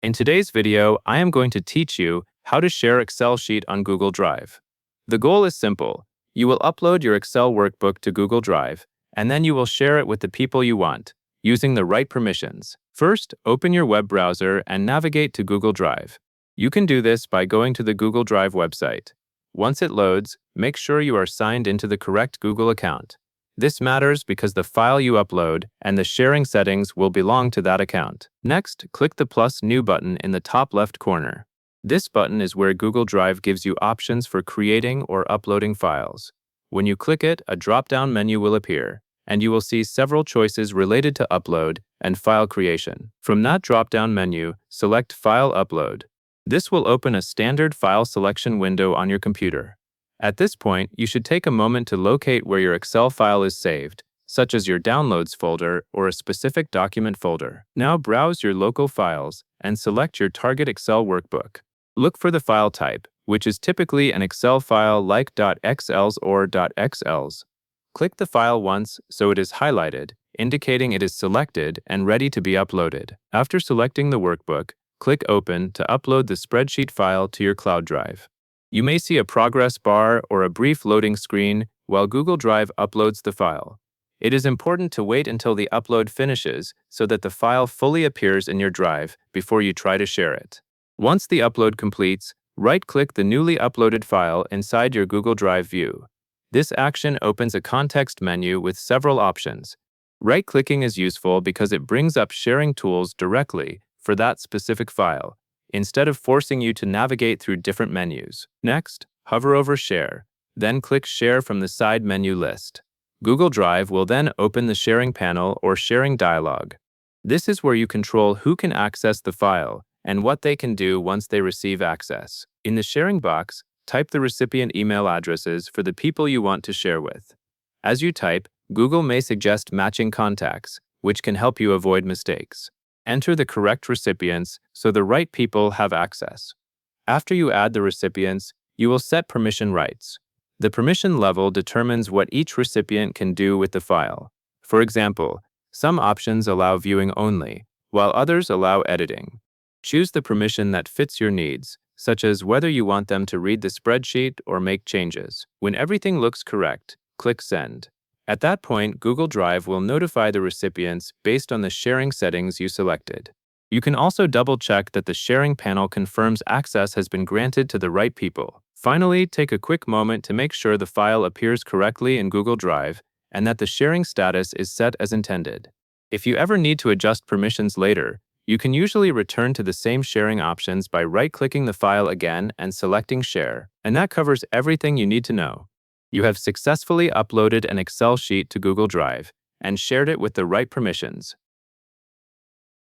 In today's video, I am going to teach you how to share Excel sheet on Google Drive. The goal is simple. You will upload your Excel workbook to Google Drive, and then you will share it with the people you want, using the right permissions. First, open your web browser and navigate to Google Drive. You can do this by going to the Google Drive website. Once it loads, make sure you are signed into the correct Google account. This matters because the file you upload and the sharing settings will belong to that account. Next, click the plus New button in the top left corner. This button is where Google Drive gives you options for creating or uploading files. When you click it, a drop-down menu will appear, and you will see several choices related to upload and file creation. From that drop-down menu, select File Upload. This will open a standard file selection window on your computer. At this point, you should take a moment to locate where your Excel file is saved, such as your Downloads folder or a specific document folder. Now browse your local files and select your target Excel workbook. Look for the file type, which is typically an Excel file like .xls or .xls. Click the file once so it is highlighted, indicating it is selected and ready to be uploaded. After selecting the workbook, click Open to upload the spreadsheet file to your cloud drive. You may see a progress bar or a brief loading screen while Google Drive uploads the file. It is important to wait until the upload finishes so that the file fully appears in your drive before you try to share it. Once the upload completes, right-click the newly uploaded file inside your Google Drive view. This action opens a context menu with several options. Right-clicking is useful because it brings up sharing tools directly for that specific file, instead of forcing you to navigate through different menus. Next, hover over Share, then click Share from the side menu list. Google Drive will then open the Sharing panel or Sharing dialog. This is where you control who can access the file and what they can do once they receive access. In the Sharing box, type the recipient email addresses for the people you want to share with. As you type, Google may suggest matching contacts, which can help you avoid mistakes. Enter the correct recipients so the right people have access. After you add the recipients, you will set permission rights. The permission level determines what each recipient can do with the file. For example, some options allow viewing only, while others allow editing. Choose the permission that fits your needs, such as whether you want them to read the spreadsheet or make changes. When everything looks correct, click Send. At that point, Google Drive will notify the recipients based on the sharing settings you selected. You can also double-check that the sharing panel confirms access has been granted to the right people. Finally, take a quick moment to make sure the file appears correctly in Google Drive and that the sharing status is set as intended. If you ever need to adjust permissions later, you can usually return to the same sharing options by right-clicking the file again and selecting Share, and that covers everything you need to know. You have successfully uploaded an Excel sheet to Google Drive and shared it with the right permissions.